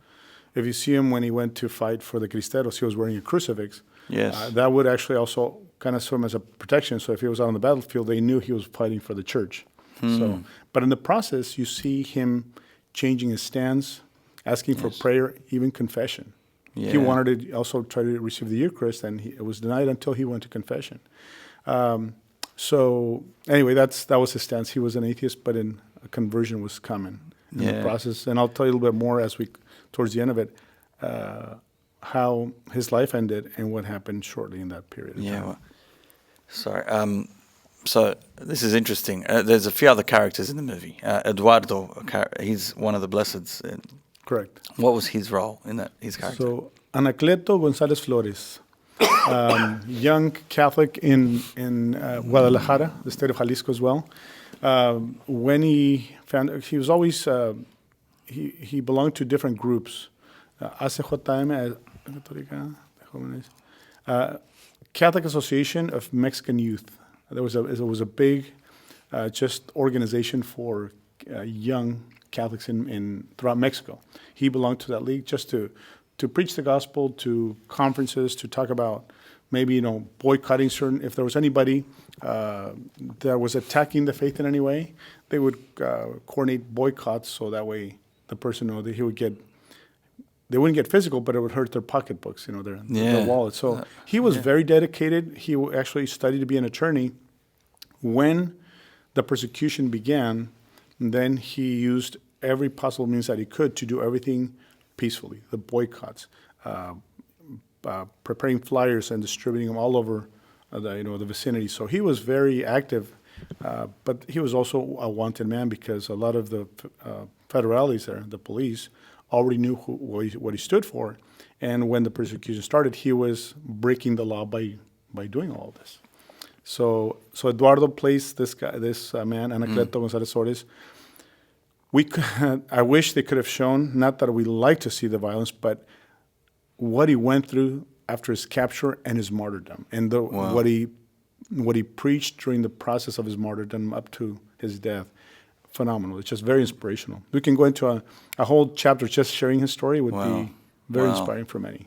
Speaker 2: If you see him when he went to fight for the Cristeros, he was wearing a crucifix.
Speaker 1: Yes.
Speaker 2: That would actually also kind of serve him as a protection. So if he was out on the battlefield, they knew he was fighting for the church. So, but in the process, you see him changing his stance, asking for prayer, even confession.
Speaker 1: Yeah.
Speaker 2: He wanted to also try to receive the Eucharist, and it was denied until he went to confession. So anyway, that was his stance. He was an atheist, but a conversion was coming in the process. And I'll tell you a little bit more towards the end of it, how his life ended and what happened shortly in that period of time.
Speaker 1: Well, sorry. So this is interesting. There's a few other characters in the movie. Eduardo, he's one of the blesseds.
Speaker 2: Correct.
Speaker 1: What was his role in that? His character.
Speaker 2: So Anacleto González Flores, young Catholic in Guadalajara, the state of Jalisco as well. When he found, he was always he belonged to different groups. ACJM, Catholic Association of Mexican Youth. There was a big just organization for young Catholics throughout Mexico. He belonged to that league just to preach the gospel, to conferences, to talk about maybe boycotting certain. If there was anybody that was attacking the faith in any way, they would coordinate boycotts so that way the person that he would get. They wouldn't get physical, but it would hurt their pocketbooks, their wallet. So he was very dedicated. He actually studied to be an attorney. When the persecution began, then he used every possible means that he could to do everything peacefully. The boycotts, preparing flyers and distributing them all over the vicinity. So he was very active, but he was also a wanted man because a lot of the federales there, the police, already knew what he stood for, and when the persecution started, he was breaking the law by doing all of this. So Eduardo plays this man, Anacleto González Flores. I wish they could have shown, not that we like to see the violence, but what he went through after his capture and his martyrdom, and what he preached during the process of his martyrdom up to his death. Phenomenal. It's just very inspirational. We can go into a whole chapter just sharing his story would be very inspiring for many.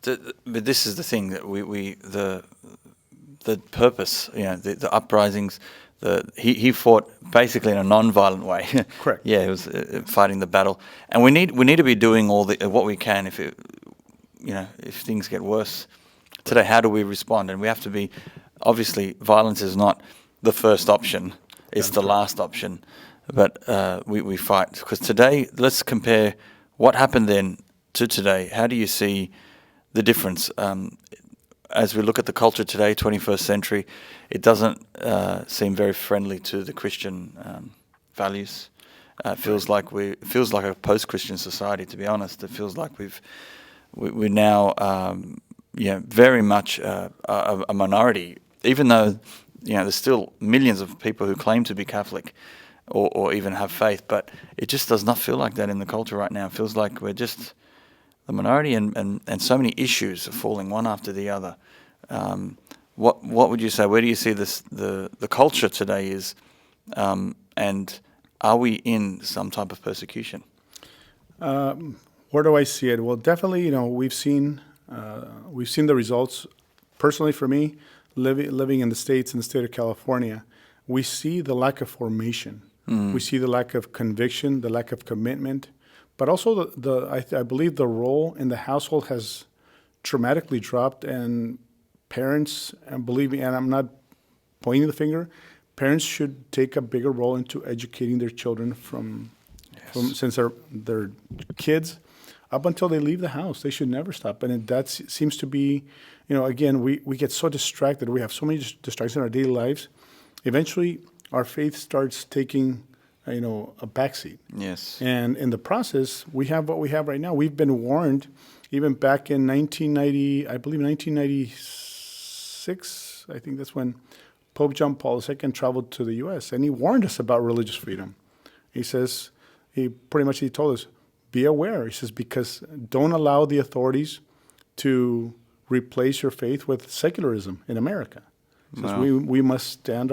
Speaker 1: But this is the thing that the purpose, the uprisings, he fought basically in a non-violent way.
Speaker 2: Correct.
Speaker 1: He was fighting the battle, and we need to be doing what we can if things get worse. Today, how do we respond? And we have to be, obviously, violence is not the first option. It's the last option, but we fight. Because today, let's compare what happened then to today. How do you see the difference? As we look at the culture today, 21st century, it doesn't seem very friendly to the Christian values. It feels like a post-Christian society, to be honest. It feels like we're now very much a minority, even though there's still millions of people who claim to be Catholic or even have faith, but it just does not feel like that in the culture right now. It feels like we're just the minority, and so many issues are falling one after the other. What would you say? Where do you see the culture today is, and are we in some type of persecution?
Speaker 2: Where do I see it? Well, definitely, we've seen the results. Personally, for me, living in the States, in the state of California, we see the lack of formation. We see the lack of conviction, the lack of commitment, but also I believe the role in the household has dramatically dropped, and parents, and believe me, and I'm not pointing the finger, parents should take a bigger role into educating their children from since they're kids up until they leave the house. They should never stop. And that seems to be, again, we get so distracted. We have so many distractions in our daily lives. Eventually, our faith starts taking, a backseat.
Speaker 1: Yes.
Speaker 2: And in the process, we have what we have right now. We've been warned, even back in 1996, I think that's when Pope John Paul II traveled to the U.S., and he warned us about religious freedom. He says, he told us, be aware. He says, because don't allow the authorities to replace your faith with secularism in America. He says, we must stand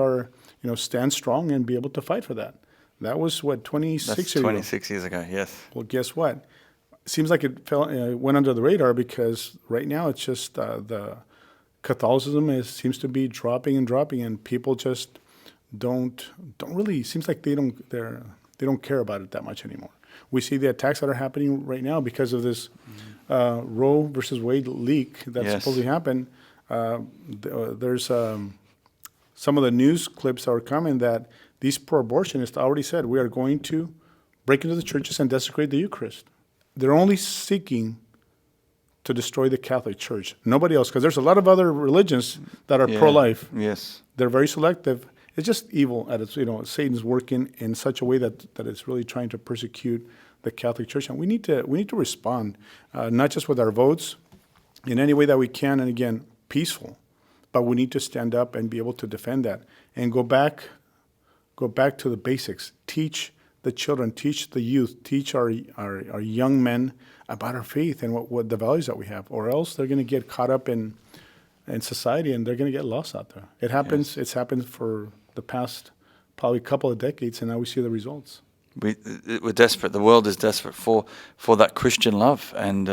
Speaker 2: strong and be able to fight for that. That was, 26 years ago?
Speaker 1: 26 years ago, yes.
Speaker 2: Well, guess what? Seems like it went under the radar, because right now it's just the Catholicism seems to be dropping, and people just don't really, seems like they don't care about it that much anymore. We see the attacks that are happening right now because of this Roe versus Wade leak that supposedly happened. There's some of the news clips that are coming that these pro-abortionists already said, we are going to break into the churches and desecrate the Eucharist. They're only seeking to destroy the Catholic Church. Nobody else, because there's a lot of other religions that are pro-life.
Speaker 1: Yes.
Speaker 2: They're very selective. It's just evil at its, Satan's working in such a way that it's really trying to persecute the Catholic Church. And we need to respond, not just with our votes, in any way that we can, and again, peaceful. But we need to stand up and be able to defend that and go back to the basics. Teach the children, teach the youth, teach our young men about our faith and what the values that we have, or else they're going to get caught up in society and they're going to get lost out there. It happens. It's happened for the past probably couple of decades, and now we see the results.
Speaker 1: We're desperate. The world is desperate for that Christian love, and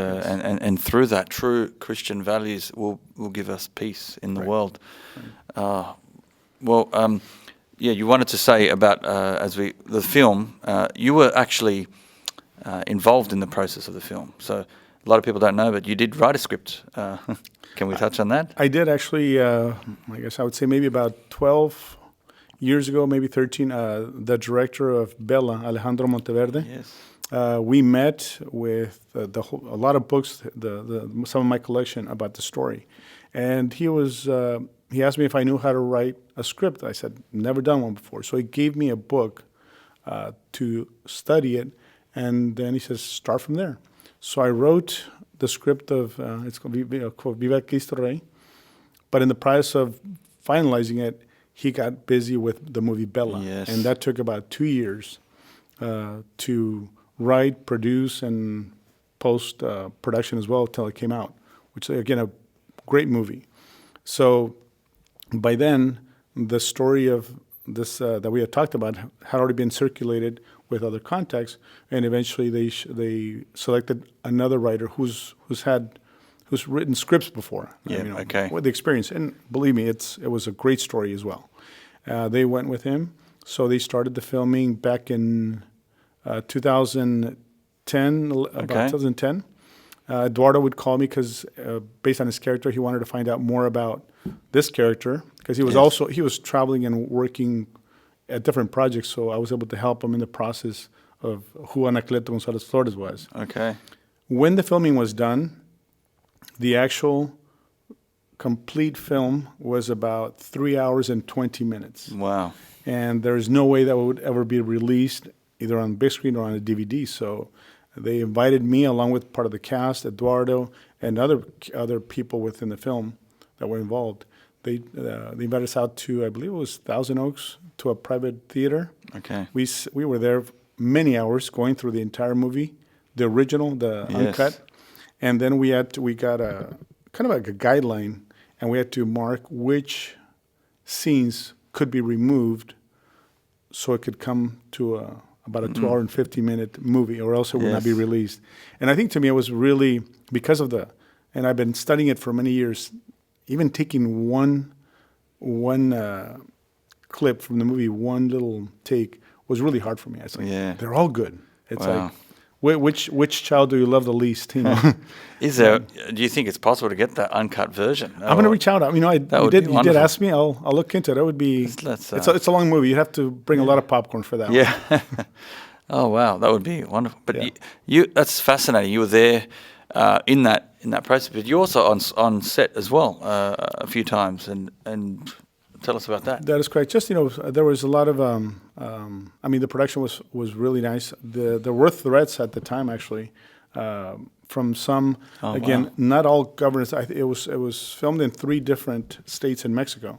Speaker 1: through that, true Christian values will give us peace in the world. You wanted to say about the film. You were actually involved in the process of the film, so a lot of people don't know, but you did write a script. Can we touch on that?
Speaker 2: I did actually. I guess I would say maybe about 12 years ago, maybe 13. The director of Bella, Alejandro Monteverde.
Speaker 1: Yes.
Speaker 2: We met with a lot of books, some of my collection about the story, and he asked me if I knew how to write a script. I said, never done one before. So he gave me a book to study it, and then he says, start from there. So I wrote the script of, it's called Viva Cristo Rey, but in the process of finalizing it, he got busy with the movie Bella.
Speaker 1: Yes.
Speaker 2: And that took about 2 years to write, produce, and post production as well until it came out, which, again, a great movie. So by then, the story of this that we had talked about had already been circulated with other contexts, and eventually they selected another writer who's written scripts before. With the experience, and believe me, it was a great story as well. They went with him, so they started the filming back in 2010. About 2010. Eduardo would call me because, based on his character, he wanted to find out more about this character, because he was traveling and working at different projects. So I was able to help him in the process of who Anacleto Gonzalez Flores was.
Speaker 1: Okay.
Speaker 2: When the filming was done, the actual complete film was about 3 hours and 20 minutes.
Speaker 1: Wow.
Speaker 2: And there's no way that would ever be released either on big screen or on a DVD. So they invited me, along with part of the cast, Eduardo, and other people within the film that were involved. They invited us out to, I believe it was Thousand Oaks, to a private theater.
Speaker 1: Okay.
Speaker 2: We were there many hours going through the entire movie, the original, the Uncut, and then we got a kind of like a guideline, and we had to mark which scenes could be removed, so it could come to about a 2 hour and 50-minute movie, or else it would not be released. And I think, to me, it was really because of and I've been studying it for many years. Even taking one clip from the movie, one little take, was really hard for me. I was like, they're all good. It's like, which child do you love the least?
Speaker 1: Is there? Do you think it's possible to get that uncut version?
Speaker 2: I'm going to reach out. You did ask me. I'll look into it. It would be. It's a long movie. You'd have to bring a lot of popcorn for that.
Speaker 1: Yeah. Oh wow, that would be wonderful. But that's fascinating. You were there in that process, but you also on set as well a few times, and tell us about that.
Speaker 2: That is correct. Just there was a lot of the production was really nice. There were threats at the time, actually, from some. Not all governors. It was filmed in 3 different states in Mexico,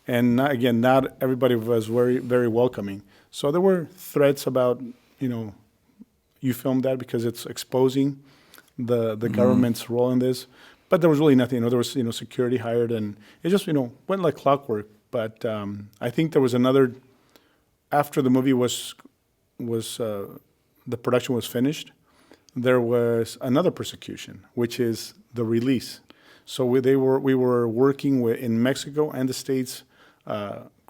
Speaker 2: and not everybody was very, very welcoming. So there were threats about you filmed that because it's exposing the government's role in this. But there was really nothing. There was security hired, and it just went like clockwork. But I think there was another after the movie was the production was finished. There was another persecution, which is the release. So we were working in Mexico and the States,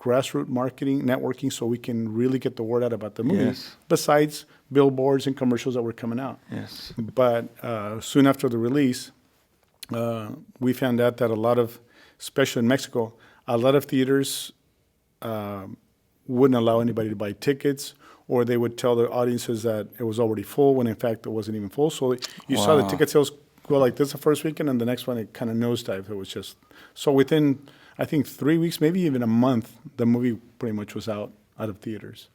Speaker 2: grassroots marketing, networking, so we can really get the word out about the movie.
Speaker 1: Yes.
Speaker 2: Besides billboards and commercials that were coming out.
Speaker 1: Yes.
Speaker 2: But soon after the release, we found out that a lot of, especially in Mexico, a lot of theaters wouldn't allow anybody to buy tickets, or they would tell their audiences that it was already full when in fact it wasn't even full. So you saw the ticket sales go like this the first weekend, and the next one it kind of nosedived. It was just so within I think 3 weeks, maybe even a month, the movie pretty much was out of theaters.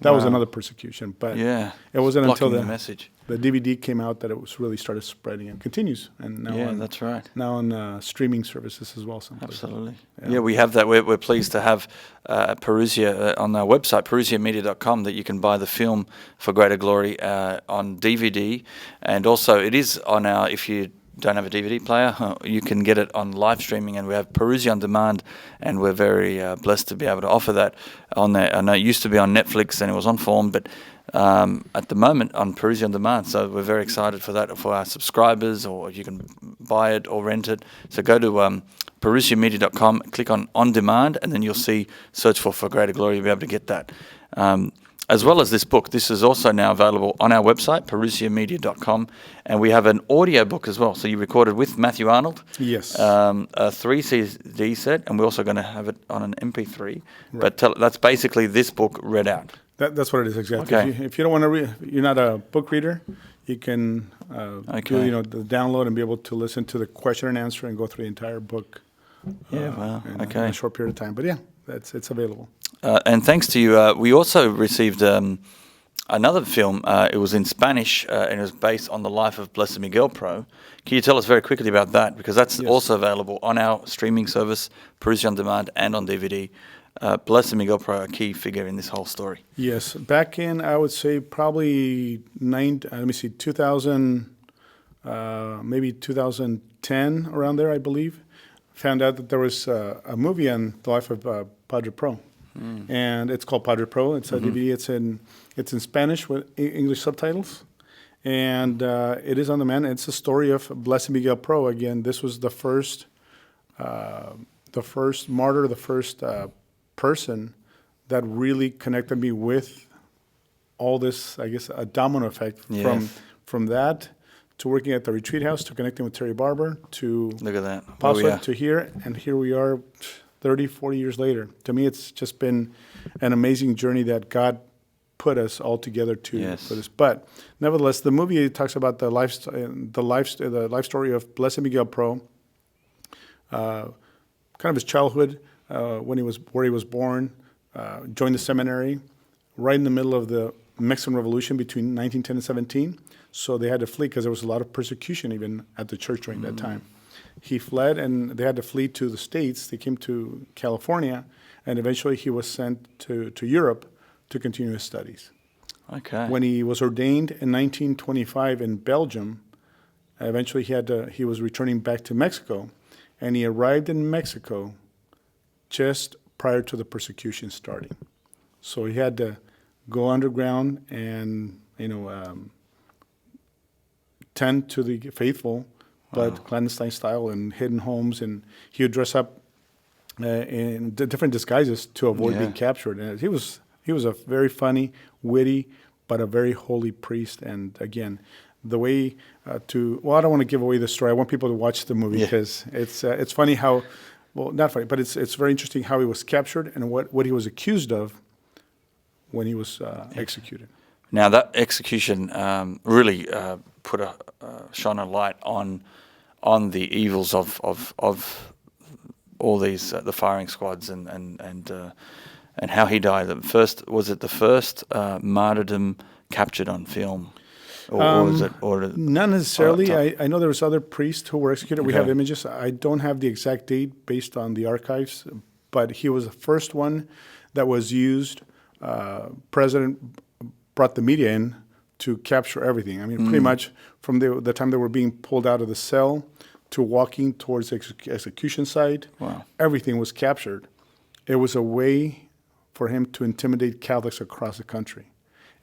Speaker 2: That was another persecution, but
Speaker 1: Yeah.
Speaker 2: it wasn't until
Speaker 1: Blocking the message.
Speaker 2: the DVD came out that it was really started spreading and continues. And now
Speaker 1: Yeah, that's right.
Speaker 2: now on streaming services as well. Some places.
Speaker 1: Absolutely. Yeah, we have that. We're pleased to have Parousia on our website, parousiamedia.com, that you can buy the film For Greater Glory on DVD. And also it is on our, if you don't have a DVD player, you can get it on live streaming, and we have Parousia on demand, and we're very blessed to be able to offer that on there. I know it used to be on Netflix and it was on Form, but at the moment on Parousia on demand, so we're very excited for that for our subscribers, or you can buy it or rent it. So go to parousiamedia.com, click on demand, and then you'll see, search for Greater Glory, you'll be able to get that. As well as this book, this is also now available on our website, parousiamedia.com, and we have an audio book as well. So you recorded with Matthew Arnold.
Speaker 2: Yes.
Speaker 1: A 3 CD set, and we're also going to have it on an MP3. Right. But that's basically this book read out.
Speaker 2: That's what it is exactly.
Speaker 1: Okay.
Speaker 2: If you don't want to read, you're not a book reader, you can do the download and be able to listen to the question and answer and go through the entire book. In a short period of time. But yeah, it's available.
Speaker 1: And thanks to you, we also received another film. It was in Spanish, and it was based on the life of Blessed Miguel Pro. Can you tell us very quickly about that? Because that's also available on our streaming service, Parousia on Demand, and on DVD. Blessed Miguel Pro, a key figure in this whole story.
Speaker 2: Yes. Back in, I would say, probably 2000, maybe 2010, around there, I believe, found out that there was a movie on the life of Padre Pro. And it's called Padre Pro. It's a DVD. It's in Spanish with English subtitles, and it is on demand. It's the story of Blessed Miguel Pro. Again, this was the first martyr, the first person that really connected me with all this. I guess a domino effect from that to working at the retreat house, to connecting with Terry Barber, to
Speaker 1: look at that,
Speaker 2: Parousia, to here, and here we are. 30, 40 years later. To me, it's just been an amazing journey that God put us all together for this. But nevertheless, the movie talks about the life story of Blessed Miguel Pro, kind of his childhood, where he was born, joined the seminary, right in the middle of the Mexican Revolution between 1910 and 17. So they had to flee because there was a lot of persecution even at the church during that time. He fled, and they had to flee to the States. They came to California, and eventually he was sent to Europe to continue his studies.
Speaker 1: Okay.
Speaker 2: When he was ordained in 1925 in Belgium, eventually he was returning back to Mexico, and he arrived in Mexico just prior to the persecution starting. So he had to go underground and tend to the faithful, but clandestine style, and hidden homes, and he would dress up in different disguises to avoid being captured. And he was a very funny, witty, but a very holy priest. And again, the way I don't want to give away the story. I want people to watch the movie because it's funny how, well, not funny, but it's very interesting how he was captured and what he was accused of when he was executed.
Speaker 1: Now that execution really shone a light on the evils of all these the firing squads and how he died. Was it the first martyrdom captured on film, or was it?
Speaker 2: Not necessarily. I know there was other priests who were executed. Okay. We have images. I don't have the exact date based on the archives, but he was the first one that was used. President brought the media in to capture everything. I mean, pretty much from the time they were being pulled out of the cell to walking towards the execution site, everything was captured. It was a way for him to intimidate Catholics across the country.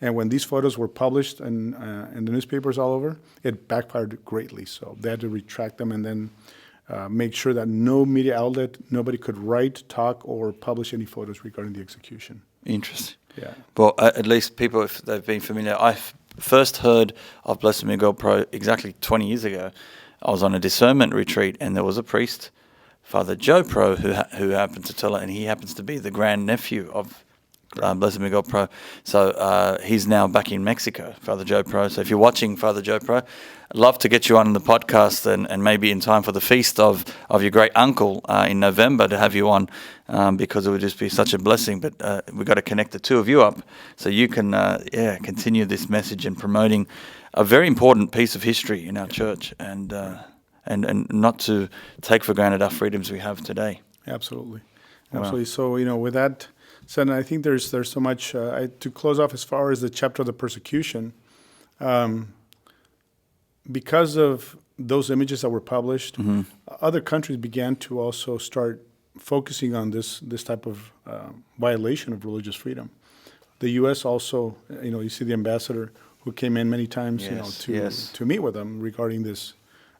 Speaker 2: And when these photos were published in the newspapers all over, it backfired greatly. So they had to retract them and then make sure that no media outlet, nobody could write, talk, or publish any photos regarding the execution.
Speaker 1: Interesting.
Speaker 2: Yeah.
Speaker 1: Well, at least people, if they've been familiar, I first heard of Blessed Miguel Pro exactly 20 years ago. I was on a discernment retreat, and there was a priest, Father Joe Pro, who happened to tell it, and he happens to be the grandnephew of Blessed Miguel Pro. So he's now back in Mexico, Father Joe Pro. So if you're watching Father Joe Pro, I'd love to get you on the podcast and maybe in time for the feast of your great uncle in November to have you on, because it would just be such a blessing. But we've got to connect the two of you up so you can continue this message and promoting a very important piece of history in our church and not to take for granted our freedoms we have today.
Speaker 2: Absolutely.
Speaker 1: Wow.
Speaker 2: Absolutely. So, with that said, I think there's so much, to close off as far as the chapter of the persecution, because of those images that were published, other countries began to also start focusing on this type of violation of religious freedom. The U.S. also, you see the ambassador who came in many times, to meet with them regarding this.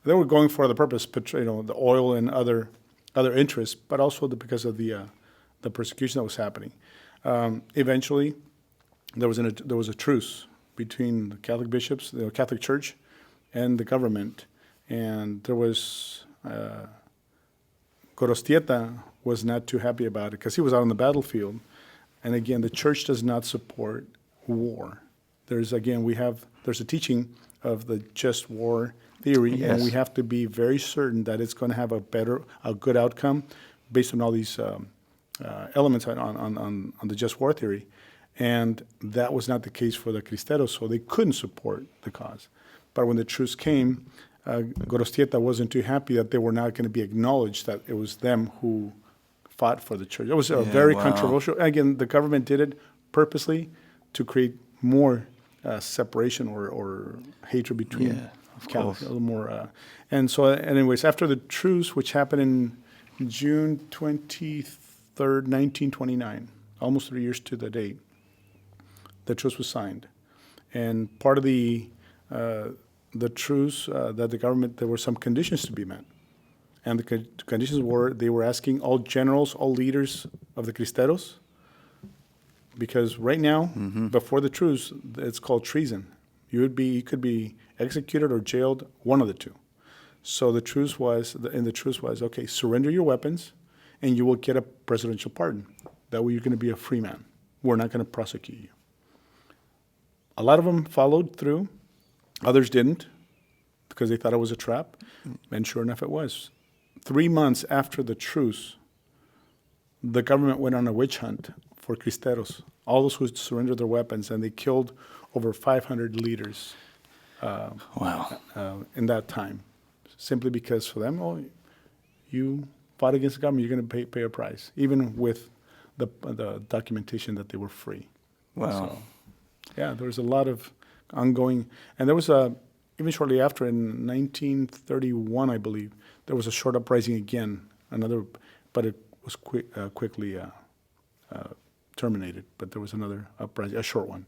Speaker 2: They were going for the purpose, the oil and other interests, but also because of the persecution that was happening. Eventually, there was a truce between the Catholic bishops, the Catholic Church, and the government, and there was Garcia was not too happy about it because he was out on the battlefield, and again, the Church does not support war. There's a teaching of the just war theory, and we have to be very certain that it's going to have a good outcome based on all these elements on the just war theory. And that was not the case for the Cristeros, so they couldn't support the cause. But when the truce came, Gorostieta wasn't too happy that they were not going to be acknowledged, that it was them who fought for the church. It was very controversial. Again, the government did it purposely to create more separation or hatred between Catholics. A little more. And so, anyways, after the truce, which happened in June 23rd, 1929, almost 3 years to the date, the truce was signed. And part of the truce that the government, there were some conditions to be met. And the conditions were, they were asking all generals, all leaders of the Cristeros, because right now, before the truce, it's called treason. You could be executed or jailed, one of the two. So the truce was, okay, surrender your weapons, and you will get a presidential pardon. That way you're going to be a free man. We're not going to prosecute you. A lot of them followed through. Others didn't, because they thought it was a trap. And sure enough, it was. 3 months after the truce, the government went on a witch hunt for Cristeros, all those who surrendered their weapons, and they killed over 500 leaders in that time, simply because for them, you fought against the government, you're going to pay a price, even with the documentation that they were free.
Speaker 1: Wow.
Speaker 2: So, yeah, there was a lot of ongoing, and there was even shortly after, in 1931, I believe, there was a short uprising again, but it was quickly terminated. But there was another uprising, a short one.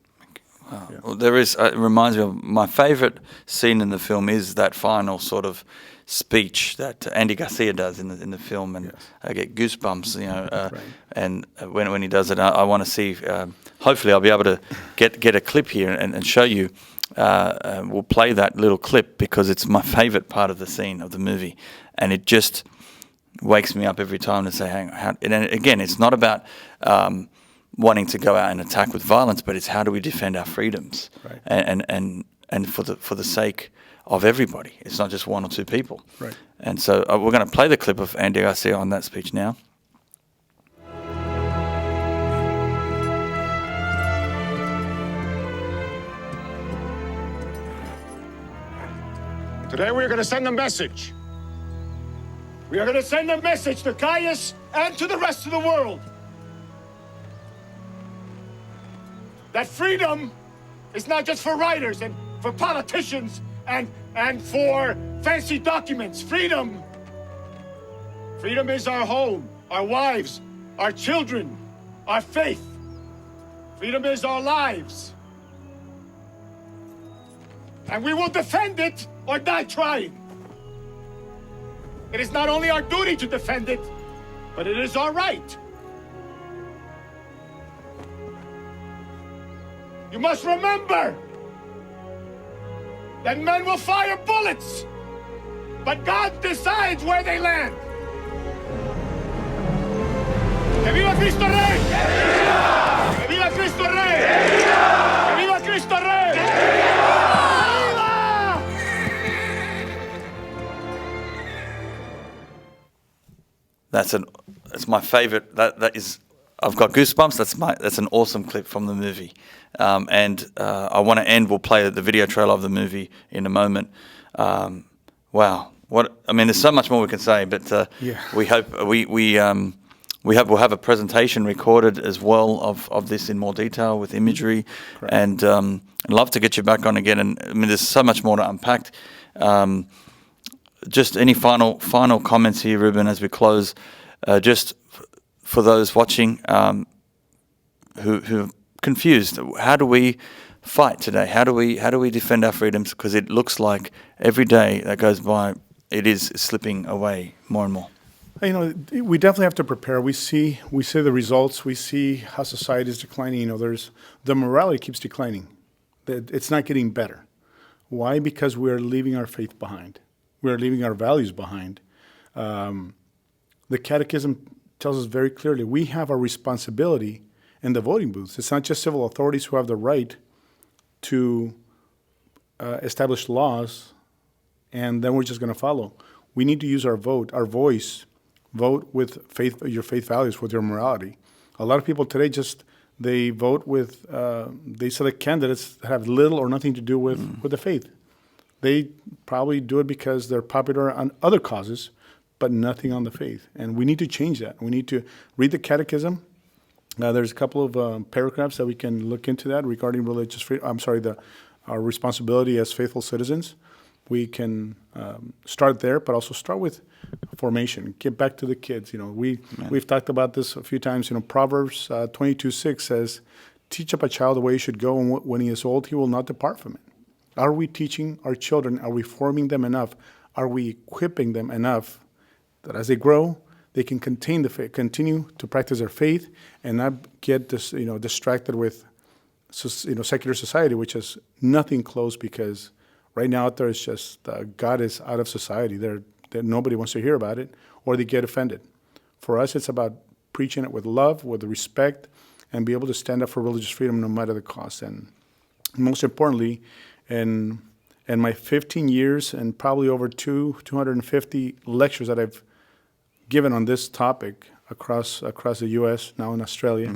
Speaker 1: Wow. Yeah. Well, there is. It reminds me of my favorite scene in the film is that final sort of speech that Andy Garcia does in the film, and I get goosebumps. Right. And when he does it, I want to see. Hopefully, I'll be able to get a clip here and show you. We'll play that little clip because it's my favorite part of the scene of the movie, and it just wakes me up every time to say, hang on. And again, it's not about wanting to go out and attack with violence, but it's how do we defend our freedoms, right. and for the sake of everybody. It's not just one or two people.
Speaker 2: Right.
Speaker 1: And so we're going to play the clip of Andy Garcia on that speech now.
Speaker 3: Today we are going to send a message. We are going to send a message to Caius and to the rest of the world that freedom It's not just for writers and for politicians and for fancy documents. Freedom. Freedom is our home, our wives, our children, our faith. Freedom is our lives. And we will defend it or die trying. It is not only our duty to defend it, but it is our right. You must remember that men will fire bullets, but God decides where they land. ¡Que viva Cristo Rey! ¡Que viva Cristo Rey! ¡Que viva Cristo Rey! ¡Viva!
Speaker 1: That's my favorite. That is, I've got goosebumps. That's an awesome clip from the movie. And I want to end. We'll play the video trailer of the movie in a moment. Wow, there's so much more we can say, but we hope we'll have a presentation recorded as well of this in more detail with imagery.
Speaker 2: Correct.
Speaker 1: And I'd love to get you back on again. And there's so much more to unpack. Just any final comments here, Ruben, as we close, just for those watching who are confused. How do we fight today? How do we defend our freedoms? Because it looks like every day that goes by, it is slipping away more and more.
Speaker 2: We definitely have to prepare. We see the results. We see how society is declining. The morality keeps declining. It's not getting better. Why? Because we're leaving our faith behind. We're leaving our values behind. The Catechism tells us very clearly we have a responsibility in the voting booths. It's not just civil authorities who have the right to establish laws, and then we're just going to follow. We need to use our voice. Vote with faith, your faith values, with your morality. A lot of people today they vote with, they select candidates that have little or nothing to do with the faith. They probably do it because they're popular on other causes, but nothing on the faith. And we need to change that. We need to read the Catechism. There's a couple of paragraphs that we can look into that regarding religious freedom. Our responsibility as faithful citizens. We can start there, but also start with formation. Get back to the kids. We've talked about this a few times. Proverbs 22:6 says, "Teach up a child the way he should go, and when he is old, he will not depart from it." Are we teaching our children? Are we forming them enough? Are we equipping them enough that as they grow, they can continue to practice their faith and not get distracted with secular society, which is nothing close, because right now out there it's just God is out of society. Nobody wants to hear about it, or they get offended. For us, it's about preaching it with love, with respect, and be able to stand up for religious freedom no matter the cost. And most importantly, in my 15 years and probably over 250 lectures that I've given on this topic across the U.S., now in Australia,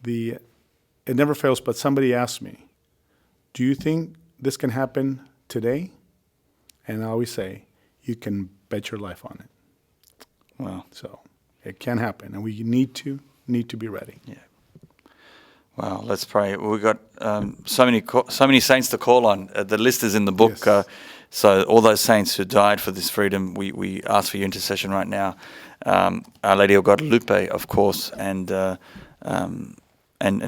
Speaker 2: it never fails, but somebody asks me, do you think this can happen today? And I always say, you can bet your life on it.
Speaker 1: Wow.
Speaker 2: So it can happen, and we need to be ready.
Speaker 1: Yeah. Wow. Let's pray. We've got so many saints to call on. The list is in the book.
Speaker 2: Yes.
Speaker 1: So all those saints who died for this freedom, we ask for your intercession right now. Our Lady of Guadalupe, of course, and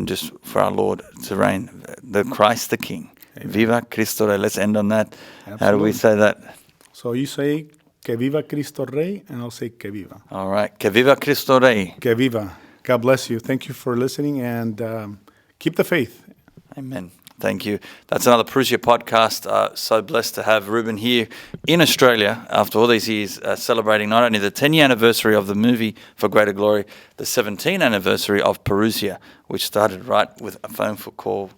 Speaker 1: just for our Lord to reign, the Christ the King. Amen. Viva Cristo Rey. Let's end on that. Absolutely. How do we say that?
Speaker 2: So you say, que viva Cristo Rey, and I'll say, que viva.
Speaker 1: All right. Que viva Cristo Rey.
Speaker 2: Que viva. God bless you. Thank you for listening, and keep the faith.
Speaker 1: Amen. Thank you. That's another Parousia podcast. So blessed to have Ruben here in Australia after all these years, celebrating not only the 10-year anniversary of the movie For Greater Glory, the 17th anniversary of Parousia, which started right with a phone call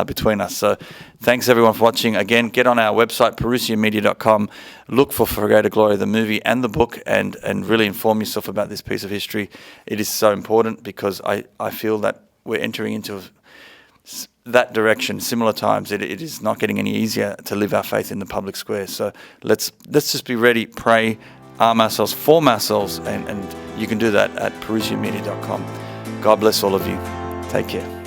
Speaker 1: between us. So thanks everyone for watching. Again, get on our website, parousiamedia.com. Look for Greater Glory, the movie and the book, and really inform yourself about this piece of history. It is so important because I feel that we're entering into that direction, similar times. It is not getting any easier to live our faith in the public square. So let's just be ready, pray, arm ourselves, form ourselves, and you can do that at parousiamedia.com. God bless all of you. Take care.